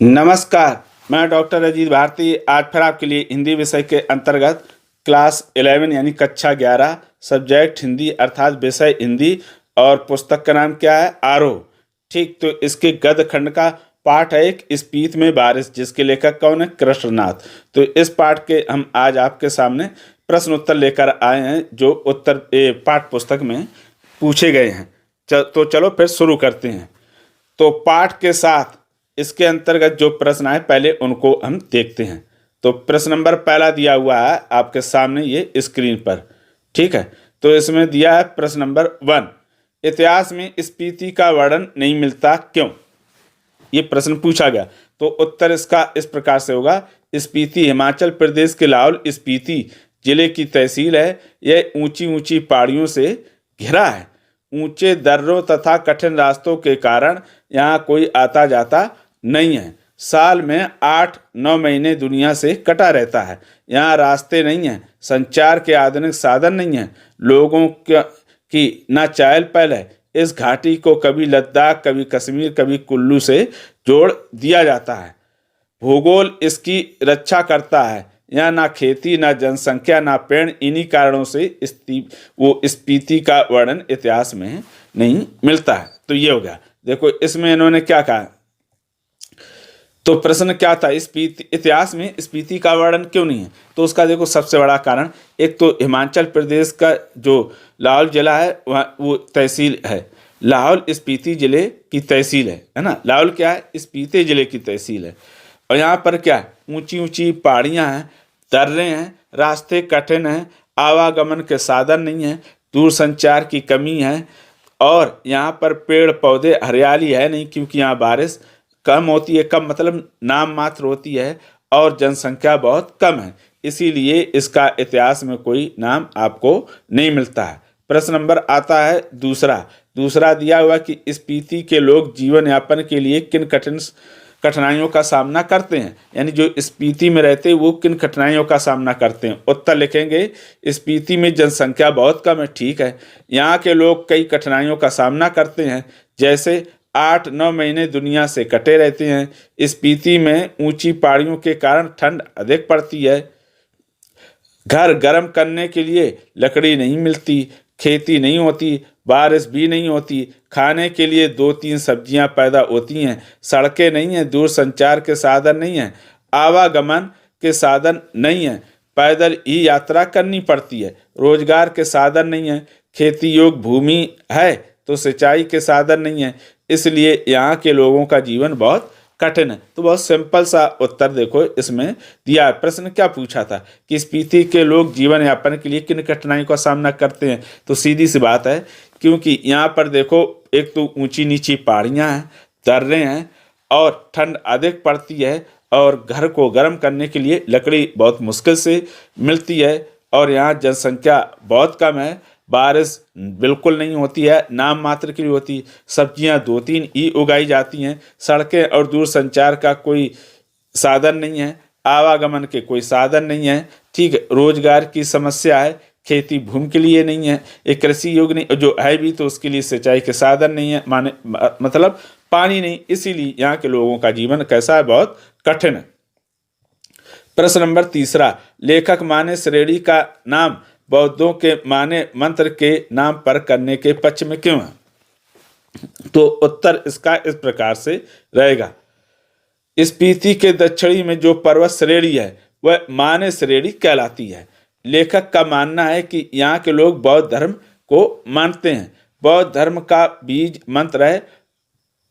नमस्कार। मैं डॉक्टर अजीत भारती आज फिर आपके लिए हिंदी विषय के अंतर्गत क्लास 11 यानी कक्षा 11 सब्जेक्ट हिंदी अर्थात विषय हिंदी और पुस्तक का नाम क्या है? आरोह। ठीक, तो इसके गद्य खंड का पाठ है एक स्पीत में बारिश, जिसके लेखक कौन है? कृष्णनाथ। तो इस पाठ के हम आज आपके सामने प्रश्न उत्तर लेकर आए हैं जो उत्तर पाठ पुस्तक में पूछे गए हैं। तो चलो फिर शुरू करते हैं। तो पाठ के साथ इसके अंतर्गत जो प्रश्न आए पहले उनको हम देखते हैं। तो प्रश्न नंबर पहला दिया हुआ है आपके सामने ये स्क्रीन पर। ठीक है, तो इसमें दिया है प्रश्न नंबर 1, इतिहास में स्पीति का वर्णन नहीं मिलता क्यों? ये प्रश्न पूछा गया। तो उत्तर इसका इस प्रकार से होगा, स्पीति हिमाचल प्रदेश के लाहौल स्पीति जिले की तहसील है। यह ऊंची ऊंची पहाड़ियों से घिरा है। ऊंचे दर्रों तथा कठिन रास्तों के कारण यहाँ कोई आता जाता नहीं है। साल में 8-9 महीने दुनिया से कटा रहता है। यहाँ रास्ते नहीं हैं, संचार के आधुनिक साधन नहीं हैं, लोगों की ना चहल पहल है। इस घाटी को कभी लद्दाख, कभी कश्मीर, कभी कुल्लू से जोड़ दिया जाता है। भूगोल इसकी रक्षा करता है। यहाँ ना खेती, ना जनसंख्या, ना पेड़। इन्हीं कारणों से वो स्पीति का वर्णन इतिहास में नहीं मिलता है। तो ये हो गया। देखो इसमें इन्होंने क्या कहा। तो प्रश्न क्या था, स्पीति इतिहास में स्पीति का वर्णन क्यों नहीं है? तो उसका देखो सबसे बड़ा कारण, एक तो हिमाचल प्रदेश का जो लाहौल जिला है वहाँ वो तहसील है। लाहौल स्पीति जिले की तहसील है ना। लाहौल क्या है? स्पीति जिले की तहसील है। और यहाँ पर क्या है? ऊंची ऊंची पहाड़ियाँ हैं, दर्रे हैं, रास्ते कठिन हैं, आवागमन के साधन नहीं है, दूरसंचार की कमी है, और यहाँ पर पेड़ पौधे हरियाली है नहीं, क्योंकि यहाँ बारिश कम होती है। कम मतलब नाम मात्र होती है, और जनसंख्या बहुत कम है। इसीलिए इसका इतिहास में कोई नाम आपको नहीं मिलता है। प्रश्न नंबर आता है दूसरा दिया हुआ कि स्पीति के लोग जीवन यापन के लिए किन कठिनाइयों का सामना करते हैं। यानी जो स्पीति में रहते हैं वो किन कठिनाइयों का सामना करते हैं। उत्तर लिखेंगे, स्पीति में जनसंख्या बहुत कम है। ठीक है, यहाँ के लोग कई कठिनाइयों का सामना करते हैं, जैसे 8-9 महीने दुनिया से कटे रहते हैं। स्पीति में ऊंची पहाड़ियों के कारण ठंड अधिक पड़ती है। घर गर्म करने के लिए लकड़ी नहीं मिलती, खेती नहीं होती, बारिश भी नहीं होती, खाने के लिए 2-3 सब्जियां पैदा होती हैं, सड़कें नहीं हैं, दूर संचार के साधन नहीं हैं, आवागमन के साधन नहीं हैं, पैदल ही यात्रा करनी पड़ती है, रोजगार के साधन नहीं है, खेती योग्य भूमि है तो सिंचाई के साधन नहीं है। इसलिए यहाँ के लोगों का जीवन बहुत कठिन है। तो बहुत सिंपल सा उत्तर देखो इसमें दिया है। प्रश्न क्या पूछा था कि स्पीति के लोग जीवन यापन के लिए किन कठिनाइयों का सामना करते हैं। तो सीधी सी बात है, क्योंकि यहाँ पर देखो एक तो ऊंची नीची पहाड़ियाँ हैं, दर्रे हैं, और ठंड अधिक पड़ती है, और घर को गर्म करने के लिए लकड़ी बहुत मुश्किल से मिलती है, और यहाँ जनसंख्या बहुत कम है, बारिश बिल्कुल नहीं होती है, नाम मात्र के लिए होती, सब्जियां 2-3 ही उगाई जाती हैं, सड़कें और दूर संचार का कोई साधन नहीं है, आवागमन के कोई साधन नहीं है। ठीक है, रोजगार की समस्या है, खेती भूमि के लिए नहीं है, एक कृषि योग्य नहीं, जो है भी तो उसके लिए सिंचाई के साधन नहीं है, मतलब पानी नहीं। इसीलिए यहाँ के लोगों का जीवन कैसा है? बहुत कठिन है। प्रश्न नंबर 3, लेखक माने श्रेणी का नाम बौद्धों के माने मंत्र के नाम पर करने के पक्ष में क्यों है? तो उत्तर इसका इस प्रकार से रहेगा, स्पीति के दक्षिणी में जो पर्वत श्रेणी है वह माने श्रेणी कहलाती है। लेखक का मानना है कि यहाँ के लोग बौद्ध धर्म को मानते हैं। बौद्ध धर्म का बीज मंत्र है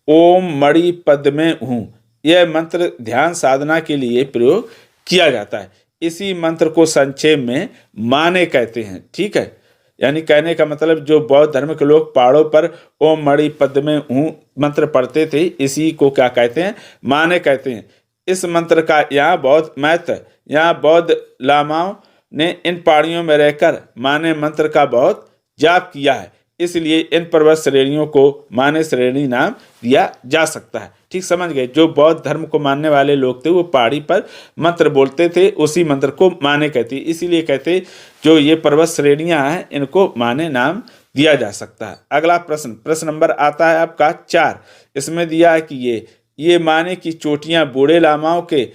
ओम मणि पद्मे हूँ। यह मंत्र ध्यान साधना के लिए प्रयोग किया जाता है। इसी मंत्र को संक्षेप में माने कहते हैं। ठीक है, यानी कहने का मतलब जो बौद्ध धर्म के लोग पहाड़ों पर ओम मणि पद्मे हूँ मंत्र पढ़ते थे, इसी को क्या कहते हैं? माने कहते हैं। इस मंत्र का यहाँ बहुत महत्व है। यहाँ बौद्ध लामाओं ने इन पहाड़ियों में रहकर माने मंत्र का बहुत जाप किया है, इसलिए इन पर्वत श्रेणियों को माने श्रेणी नाम दिया जा सकता है। ठीक समझ गए? जो बौद्ध धर्म को मानने वाले लोग थे वो पहाड़ी पर मंत्र बोलते थे, उसी मंत्र को माने कहते, इसीलिए कहते जो ये पर्वत श्रेणियां हैं इनको माने नाम दिया जा सकता है। अगला प्रश्न नंबर आता है आपका 4। इसमें दिया है कि ये ये माने कि चोटियां बूढ़े लामाओं के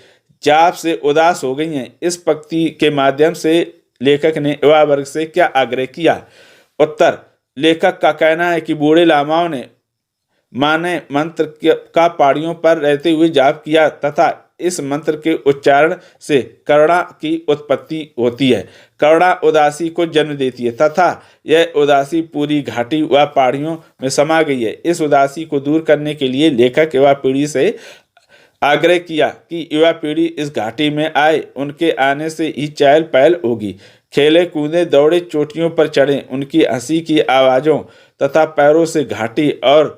जाप से उदास हो गई हैं। इस पंक्ति के माध्यम से लेखक ने युवा वर्ग से क्या आग्रह किया? उत्तर, लेखक का कहना है कि बूढ़े लामाओं ने माने मंत्र का पहाड़ियों पर रहते हुए जाप किया तथा इस मंत्र के उच्चारण से करुणा की उत्पत्ति होती है। करुणा उदासी को जन्म देती है तथा यह उदासी पूरी घाटी व पहाड़ियों में समा गई है। इस उदासी को दूर करने के लिए लेखक युवा पीढ़ी से आग्रह किया कि युवा पीढ़ी इस घाटी में आए, उनके आने से ही चहल पहल होगी। खेले कूदे दौड़े चोटियों पर चढ़े, उनकी हंसी की आवाज़ों तथा पैरों से घाटी और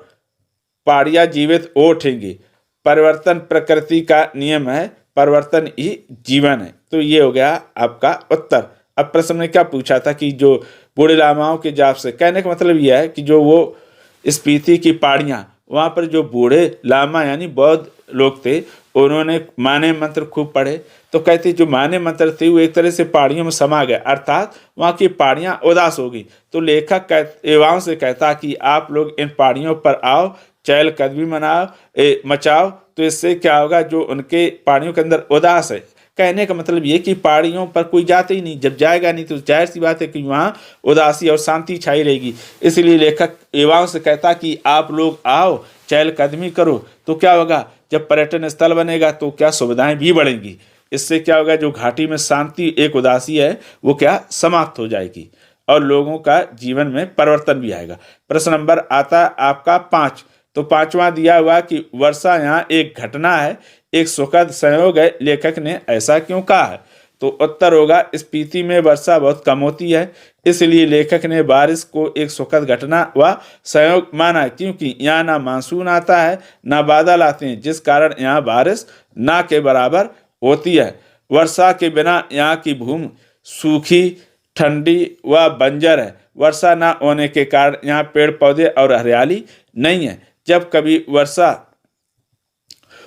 पहाड़ियाँ जीवित हो उठेंगी। परिवर्तन प्रकृति का नियम है, परिवर्तन ही जीवन है। तो ये हो गया आपका उत्तर। अब प्रश्न में क्या पूछा था कि जो बूढ़े लामाओं के जाप से, कहने का मतलब यह है कि जो वो स्पीति की पहाड़ियाँ, वहाँ पर जो बूढ़े लामा यानी बौद्ध लोग थे, उन्होंने माने मंत्र खूब पढ़े। तो कहते जो माने मंत्र थे वो एक तरह से पहाड़ियों में समा गए, अर्थात वहाँ की पहाड़ियाँ उदास हो गई। तो लेखक युवाओं से कहता कि आप लोग इन पहाड़ियों पर आओ, चहलकदमी मचाओ। तो इससे क्या होगा, जो उनके पहाड़ियों के अंदर उदास है, कहने का मतलब ये कि पहाड़ियों पर कोई जाते ही नहीं, जब जाएगा नहीं तो जाहिर सी बात है कि वहाँ उदासी और शांति छाई रहेगी। इसलिए लेखक युवाओं से कहता कि आप लोग आओ, चहलकदमी करो। तो क्या होगा, जब पर्यटन स्थल बनेगा तो क्या सुविधाएं भी बढ़ेंगी। इससे क्या होगा, जो घाटी में शांति एक उदासी है वो क्या समाप्त हो जाएगी और लोगों का जीवन में परिवर्तन भी आएगा। प्रश्न नंबर आता आपका 5। तो 5वां दिया हुआ कि वर्षा यहाँ एक घटना है, एक सुखद संयोग है, लेखक ने ऐसा क्यों कहा है? तो उत्तर होगा, स्पीति में वर्षा बहुत कम होती है, इसलिए लेखक ने बारिश को एक सुखद घटना व संयोग माना, क्योंकि यहाँ ना मानसून आता है ना बादल आते हैं, जिस कारण यहाँ बारिश ना के बराबर होती है। वर्षा के बिना यहाँ की भूमि सूखी, ठंडी व बंजर है। वर्षा ना होने के कारण यहाँ पेड़ पौधे और हरियाली नहीं है। जब कभी वर्षा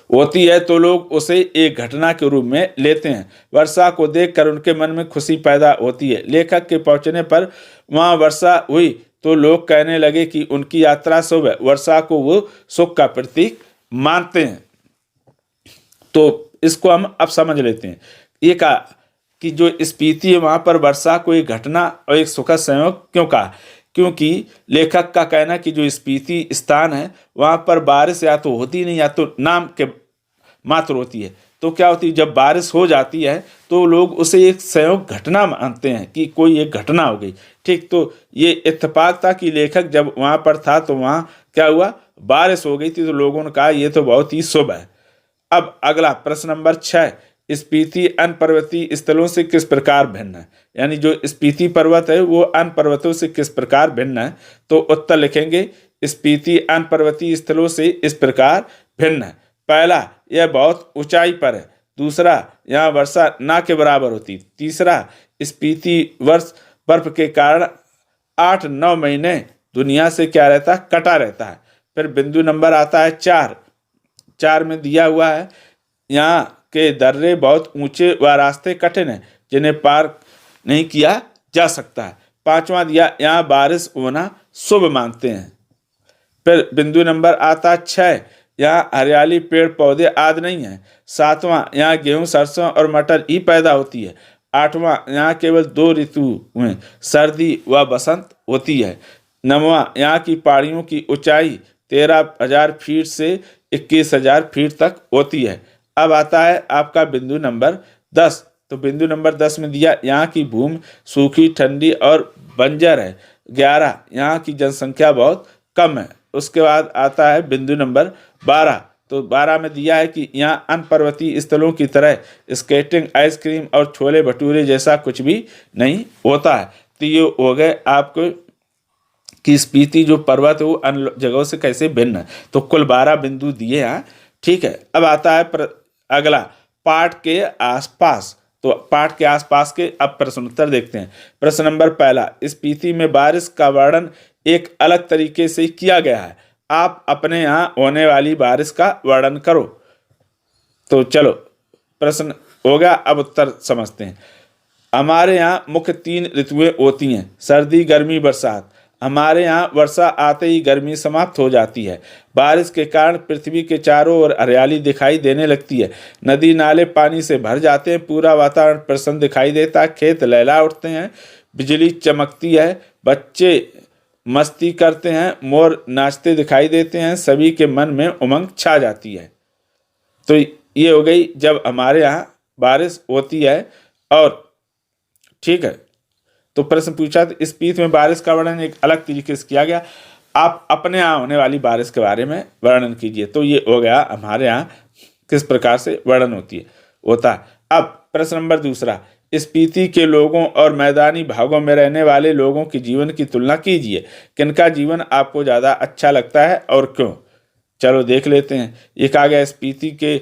होती है तो लोग उसे एक घटना के रूप में लेते हैं। वर्षा को देखकर उनके मन में खुशी पैदा होती है। लेखक के पहुंचने पर वहां वर्षा हुई तो लोग कहने लगे कि उनकी यात्रा शुभ है। वर्षा को वो सुख का प्रतीक मानते हैं। तो इसको हम अब समझ लेते हैं। ये कहा कि जो स्पीति है वहां पर वर्षा को एक घटना और एक सुखद संयोग क्यों कहा? क्योंकि लेखक का कहना कि जो स्पीति स्थान है वहाँ पर बारिश या तो होती नहीं या तो नाम के मात्र होती है। तो क्या होती है, जब बारिश हो जाती है तो लोग उसे एक संयोग घटना मानते हैं कि कोई एक घटना हो गई। ठीक, तो ये इत्तेफाक था कि लेखक जब वहाँ पर था तो वहाँ क्या हुआ, बारिश हो गई थी, तो लोगों ने कहा ये तो बहुत ही शुभ है। अब अगला प्रश्न नंबर 6, स्पीति अन्य पर्वतीय स्थलों से किस प्रकार भिन्न है? यानी जो स्पीति पर्वत है वो अन्य पर्वतों से किस प्रकार भिन्न है? तो उत्तर लिखेंगे, स्पीति अन्य पर्वतीय स्थलों से इस प्रकार भिन्न है। पहला, यह बहुत ऊंचाई पर है। दूसरा, यहाँ वर्षा ना के बराबर होती। तीसरा, स्पीति वर्ष बर्फ के कारण 8-9 महीने दुनिया से क्या रहता है, कटा रहता है। फिर बिंदु नंबर आता है 4 में दिया हुआ है, यहाँ के दर्रे बहुत ऊंचे व रास्ते कठिन हैं जिन्हें पार नहीं किया जा सकता है। 5वां दिया, यहाँ बारिश होना शुभ मानते हैं। फिर बिंदु नंबर आता 6, यहाँ हरियाली पेड़ पौधे आदि नहीं है। 7वां, यहाँ गेहूं सरसों और मटर ही पैदा होती है। 8वां, यहाँ केवल 2 ऋतु में सर्दी व बसंत होती है। 9वां, यहाँ की पहाड़ियों की ऊंचाई 13,000 फीट से 21,000 फीट तक होती है। अब आता है आपका बिंदु नंबर 10। तो बिंदु नंबर 10 में दिया, यहाँ की भूमि सूखी, ठंडी और बंजर है। 11, यहाँ की जनसंख्या बहुत कम है। उसके बाद आता है बिंदु नंबर 12। तो 12 में दिया है कि यहाँ अन्य पर्वतीय स्थलों की तरह स्केटिंग, आइसक्रीम और छोले भटूरे जैसा कुछ भी नहीं होता है। तो ये हो गए आपको कि स्पीति जो पर्वत है वो अन्य जगहों से कैसे भिन्न है। तो कुल 12 बिंदु दिए हैं। ठीक है, अब आता है अगला, पाठ के आसपास। तो पाठ के आसपास के अब प्रश्न उत्तर देखते हैं। प्रश्न नंबर 1, स्पीति में बारिश का वर्णन एक अलग तरीके से किया गया है। आप अपने यहाँ होने वाली बारिश का वर्णन करो। तो चलो प्रश्न होगा, अब उत्तर समझते हैं। हमारे यहाँ मुख्य 3 ऋतुएं होती हैं, सर्दी, गर्मी, बरसात। हमारे यहाँ वर्षा आते ही गर्मी समाप्त हो जाती है। बारिश के कारण पृथ्वी के चारों ओर हरियाली दिखाई देने लगती है। नदी नाले पानी से भर जाते हैं, पूरा वातावरण प्रसन्न दिखाई देता है, खेत लहला उठते हैं, बिजली चमकती है, बच्चे मस्ती करते हैं, मोर नाचते दिखाई देते हैं, सभी के मन में उमंग छा जाती है। तो ये हो गई जब हमारे यहाँ बारिश होती है। और ठीक है, तो प्रश्न पूछा तो स्पीच में बारिश का वर्णन एक अलग तरीके से किया गया। आप अपने यहाँ होने वाली बारिश के बारे में वर्णन कीजिए। तो ये हो गया हमारे यहाँ किस प्रकार से वर्णन होता है। अब प्रश्न नंबर दूसरा, स्पीति के लोगों और मैदानी भागों में रहने वाले लोगों के जीवन की तुलना कीजिए। किनका जीवन आपको ज़्यादा अच्छा लगता है और क्यों? चलो देख लेते हैं। ये कहा गया स्पीति के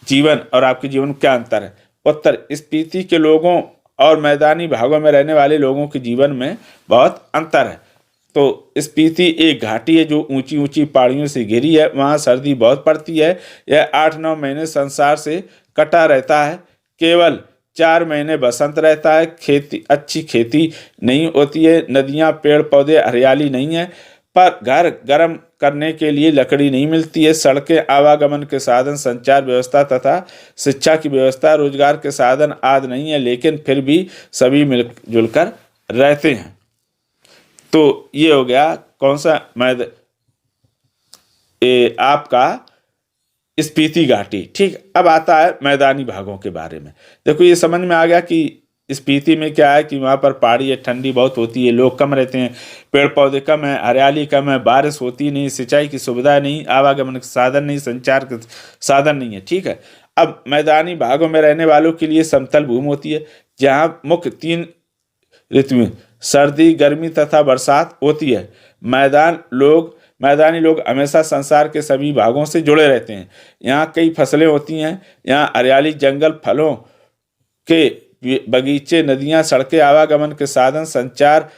जीवन और आपके जीवन में क्या अंतर है। उत्तर, स्पीति के लोगों और मैदानी भागों में रहने वाले लोगों के जीवन में बहुत अंतर है। तो स्पीति एक घाटी है जो ऊंची ऊंची पहाड़ियों से घिरी है। वहाँ सर्दी बहुत पड़ती है। यह 8-9 महीने संसार से कटा रहता है। केवल 4 महीने बसंत रहता है। अच्छी खेती नहीं होती है। नदियाँ, पेड़ पौधे, हरियाली नहीं है। पर घर गर्म करने के लिए लकड़ी नहीं मिलती है। सड़कें, आवागमन के साधन, संचार व्यवस्था तथा शिक्षा की व्यवस्था, रोजगार के साधन आदि नहीं है। लेकिन फिर भी सभी मिलजुल कर रहते हैं। तो ये हो गया कौन सा आपका स्पीति घाटी। ठीक, अब आता है मैदानी भागों के बारे में। देखो ये समझ में आ गया कि स्पीति में क्या है कि वहाँ पर पहाड़ी है, ठंडी बहुत होती है, लोग कम रहते हैं, पेड़ पौधे कम है, हरियाली कम है, बारिश होती नहीं, सिंचाई की सुविधा नहीं, आवागमन के साधन नहीं, संचार के साधन नहीं है। ठीक है, अब मैदानी भागों में रहने वालों के लिए समतल भूमि होती है जहाँ मुख्य 3 ऋतुएं सर्दी, गर्मी तथा बरसात होती है। मैदानी लोग हमेशा संसार के सभी भागों से जुड़े रहते हैं। यहाँ कई फसलें होती हैं। यहाँ हरियाली, जंगल, फलों के बगीचे, नदियाँ, सड़कें, आवागमन के साधन, संचार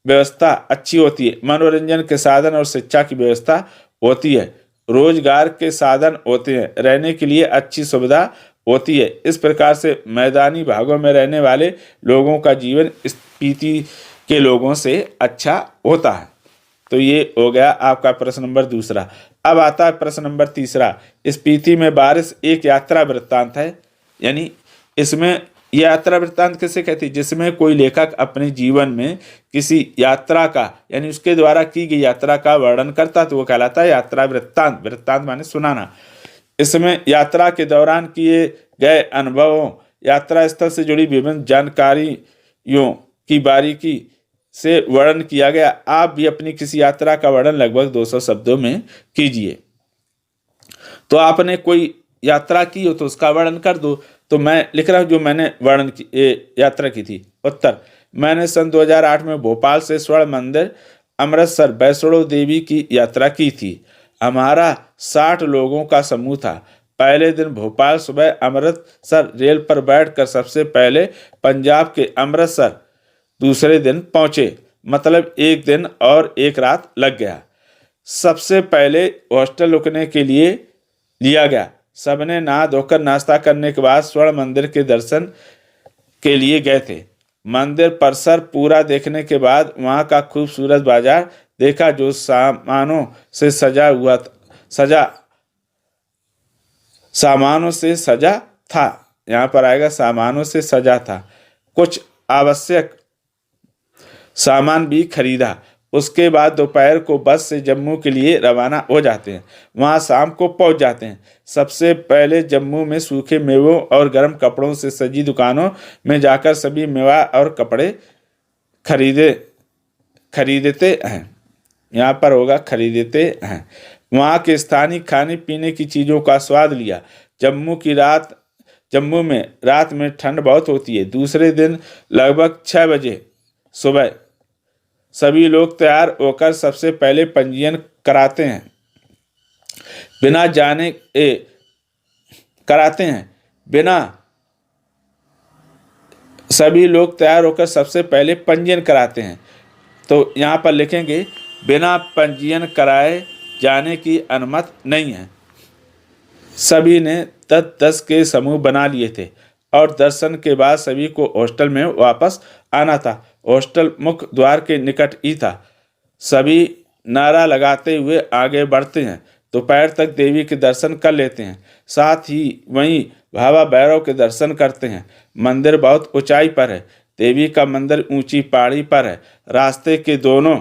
व्यवस्था अच्छी होती है। मनोरंजन के साधन और शिक्षा की व्यवस्था होती है। रोजगार के साधन होते हैं। रहने के लिए अच्छी सुविधा होती है। इस प्रकार से मैदानी भागों में रहने वाले लोगों का जीवन स्पीति के लोगों से अच्छा होता है। तो ये हो गया आपका प्रश्न नंबर दूसरा। अब आता है प्रश्न नंबर तीसरा। स्पीति में बारिश एक यात्रा वृत्तांत है। यानी इसमें यात्रा वृत्तांत किसे कहते हैं? जिसमें कोई लेखक अपने जीवन में किसी यात्रा का यानी उसके द्वारा की गई यात्रा का वर्णन करता तो वो कहलाता है यात्रा वृत्तांत। वृत्तांत माने सुनाना। इसमें यात्रा के दौरान किए गए अनुभवों, यात्रा स्थल से जुड़ी विभिन्न जानकारियों की बारीकी से वर्णन किया गया। आप भी अपनी किसी यात्रा का वर्णन लगभग 200 शब्दों में कीजिए। तो आपने कोई यात्रा की हो तो उसका वर्णन कर दो। तो मैं लिख रहा हूँ जो मैंने यात्रा की थी। उत्तर, मैंने सन 2008 में भोपाल से स्वर्ण मंदिर, अमृतसर, वैष्णो देवी की यात्रा की थी। हमारा 60 लोगों का समूह था। पहले दिन भोपाल, सुबह अमृतसर रेल पर बैठकर सबसे पहले पंजाब के अमृतसर दूसरे दिन पहुंचे। मतलब 1 दिन और 1 रात लग गया। सबसे पहले हॉस्टल रुकने के लिए लिया गया। सबने नहा धोकर नाश्ता करने के बाद स्वर्ण मंदिर के दर्शन के लिए गए थे। मंदिर परिसर पूरा देखने के बाद वहाँ का खूबसूरत बाजार देखा जो सामानों से सजा था। यहाँ पर आएगा सामानों से सजा था। कुछ आवश्यक सामान भी खरीदा। उसके बाद दोपहर को बस से जम्मू के लिए रवाना हो जाते हैं। वहाँ शाम को पहुँच जाते हैं। सबसे पहले जम्मू में सूखे मेवों और गर्म कपड़ों से सजी दुकानों में जाकर सभी मेवा और कपड़े खरीदते हैं। यहाँ पर होगा खरीदते हैं। वहाँ के स्थानीय खाने पीने की चीज़ों का स्वाद लिया। जम्मू में रात में ठंड बहुत होती है। दूसरे दिन लगभग 6 बजे सुबह सभी लोग तैयार होकर सबसे पहले पंजीयन कराते हैं। सभी लोग तैयार होकर सबसे पहले पंजीयन कराते हैं। तो यहाँ पर लिखेंगे बिना पंजीयन कराए जाने की अनुमति नहीं है। सभी ने 10-10 के समूह बना लिए थे और दर्शन के बाद सभी को हॉस्टल में वापस आना था। हॉस्टल मुख्य द्वार के निकट ही था। सभी नारा लगाते हुए आगे बढ़ते हैं। दोपहर तक देवी के दर्शन कर लेते हैं। साथ ही वहीं भावा भैरव के दर्शन करते हैं। मंदिर बहुत ऊंचाई पर है। देवी का मंदिर ऊंची पहाड़ी पर है। रास्ते के दोनों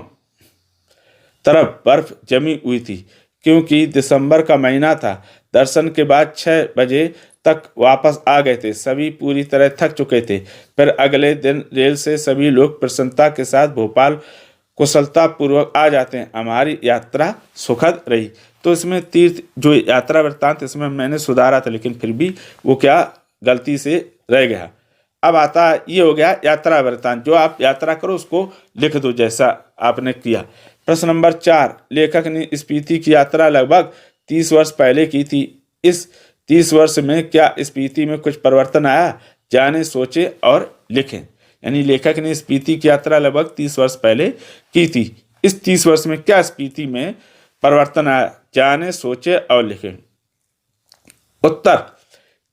तरफ बर्फ जमी हुई थी क्योंकि दिसंबर का महीना था। दर्शन के बाद 6 बजे तक वापस आ गए थे। सभी पूरी तरह थक चुके थे। फिर अगले दिन रेल से सभी लोग प्रसन्नता के साथ भोपाल कुशलता पूर्वक आ जाते हैं। हमारी यात्रा सुखद रही। तो इसमें तीर्थ जो यात्रा वृत्तांत इसमें मैंने सुधारा था, लेकिन फिर भी वो क्या गलती से रह गया। अब आता ये हो गया यात्रा वृत्तांत। जो आप यात्रा करो उसको लिख दो जैसा आपने किया। प्रश्न नंबर 4, लेखक ने स्पीति की यात्रा लगभग 30 वर्ष पहले की थी। इस 30 वर्ष में क्या स्पीति में कुछ परिवर्तन आया? जाने, सोचे और लिखें। यानी लेखक ने स्पीति की यात्रा लगभग 30 वर्ष पहले की थी। इस 30 वर्ष में क्या स्पीति में परिवर्तन आया? जाने, सोचे और लिखें। उत्तर,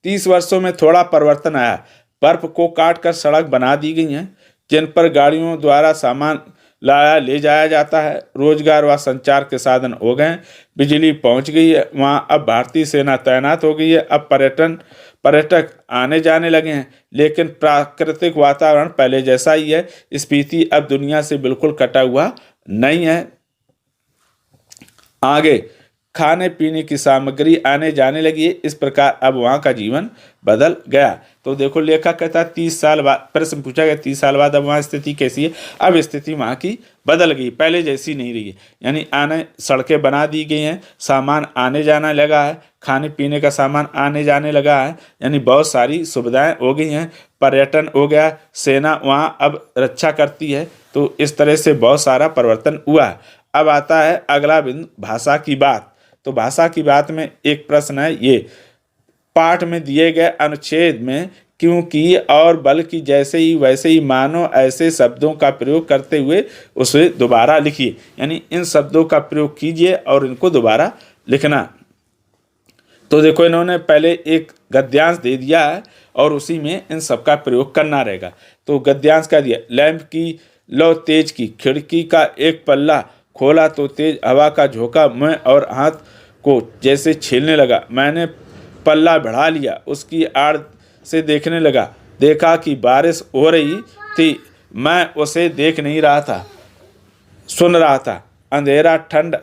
30 वर्षों में थोड़ा परिवर्तन आया। बर्फ को काटकर सड़क बना दी गई हैं जिन पर गाड़ियों द्वारा सामान लाया ले जाया जाता है। रोजगार व संचार के साधन हो गए। बिजली पहुंच गई है। वहां अब भारतीय सेना तैनात हो गई है। अब पर्यटक आने जाने लगे हैं, लेकिन प्राकृतिक वातावरण पहले जैसा ही है। स्पीति अब दुनिया से बिल्कुल कटा हुआ नहीं है। आगे, खाने पीने की सामग्री आने जाने लगी है। इस प्रकार अब वहाँ का जीवन बदल गया। तो देखो लेखक कहता है 30 साल बाद, प्रश्न पूछा गया 30 साल बाद अब वहाँ स्थिति कैसी है? अब स्थिति वहाँ की बदल गई, पहले जैसी नहीं रही है। यानी आने सड़कें बना दी गई हैं, सामान आने जाना लगा है, खाने पीने का सामान आने जाने लगा है। यानी बहुत सारी सुविधाएं हो गई हैं। पर्यटन हो गया, सेना वहाँ अब रक्षा करती है। तो इस तरह से बहुत सारा परिवर्तन हुआ है। अब आता है अगला बिंदु, भाषा की बात। तो भाषा की बात में एक प्रश्न है ये, पाठ में दिए गए अनुच्छेद में क्योंकि और बल्कि जैसे ही वैसे ही मानो ऐसे शब्दों का प्रयोग करते हुए उसे दोबारा लिखिए। यानी इन शब्दों का प्रयोग कीजिए और इनको दोबारा लिखना। तो देखो इन्होंने पहले एक गद्यांश दे दिया है और उसी में इन सब का प्रयोग करना रहेगा। तो गद्यांश का दिया, लैंप की लो तेज की, खिड़की का एक पल्ला खोला तो तेज हवा का झोंका मुंह और हाथ को जैसे छीलने लगा। मैंने पल्ला बढ़ा लिया, उसकी आड़ से देखने लगा। देखा कि बारिश हो रही थी। मैं उसे देख नहीं रहा था, सुन रहा था। अंधेरा, ठंड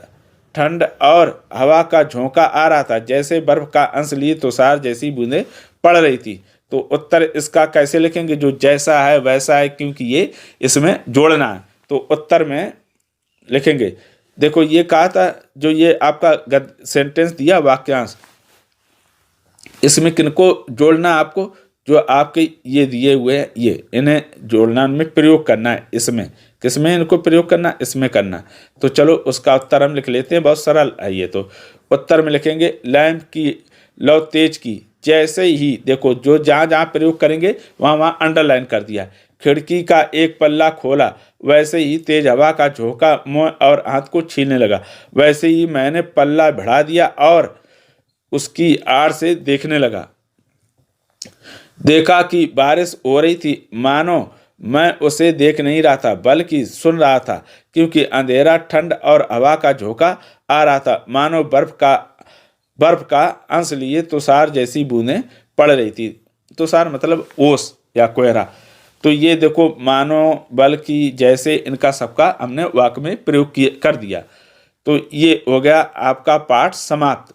ठंड और हवा का झोंका आ रहा था। जैसे बर्फ का अंश लिए तुषार जैसी बूंदें पड़ रही थी। तो उत्तर इसका कैसे लिखेंगे? जो जैसा है वैसा है, क्योंकि ये इसमें जोड़ना है। तो उत्तर में लिखेंगे, देखो ये कहा था जो ये आपका सेंटेंस दिया वाक्यांश, इसमें किनको जोड़ना आपको? जो आपके ये दिए हुए हैं ये, इन्हें जोड़ना, उनमें प्रयोग करना है। इसमें किसमें इनको प्रयोग करना? इसमें करना। तो चलो उसका उत्तर हम लिख लेते हैं, बहुत सरल है ये। तो उत्तर में लिखेंगे, लैंप की लो तेज की, जैसे ही, देखो जो जहाँ जहाँ प्रयोग करेंगे वहाँ वहाँ अंडरलाइन कर दिया। खिड़की का एक पल्ला खोला, वैसे ही तेज हवा का झोंका मुंह और हाथ को छीलने लगा। वैसे ही मैंने पल्ला बढ़ा दिया और उसकी आड़ से देखने लगा। देखा कि बारिश हो रही थी। मानो मैं उसे देख नहीं रहा था बल्कि सुन रहा था, क्योंकि अंधेरा, ठंड और हवा का झोंका आ रहा था। मानो बर्फ का अंश लिए तुषार जैसी बूंदें पड़ रही थी। तुषार मतलब ओस या कोहरा। तो ये देखो मानो, बल्कि, जैसे, इनका सबका हमने वाक्य में प्रयोग कर दिया। तो ये हो गया आपका पाठ समाप्त।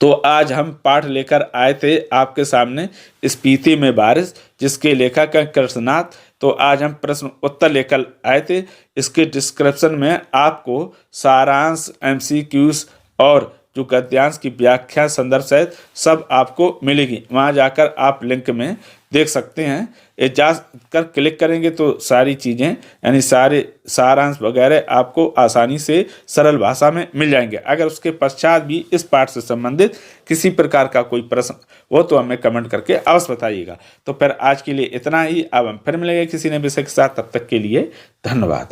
तो आज हम पाठ लेकर आए थे आपके सामने स्पीति में बारिश, जिसके लेखक हैं कृष्णनाथ। तो आज हम प्रश्न उत्तर लेकर आए थे। इसके डिस्क्रिप्शन में आपको सारांश, MCQs और जो गद्यांश की व्याख्या संदर्भ सहित सब आपको मिलेगी। वहाँ जाकर आप लिंक में देख सकते हैं। ये जाकर क्लिक करेंगे तो सारी चीज़ें, यानी सारे सारांश वगैरह आपको आसानी से सरल भाषा में मिल जाएंगे। अगर उसके पश्चात भी इस पाठ से संबंधित किसी प्रकार का कोई प्रश्न हो तो हमें कमेंट करके अवश्य बताइएगा। तो फिर आज के लिए इतना ही। अब हम फिर मिलेंगे किसी नए विषय के साथ। तब तक के लिए धन्यवाद।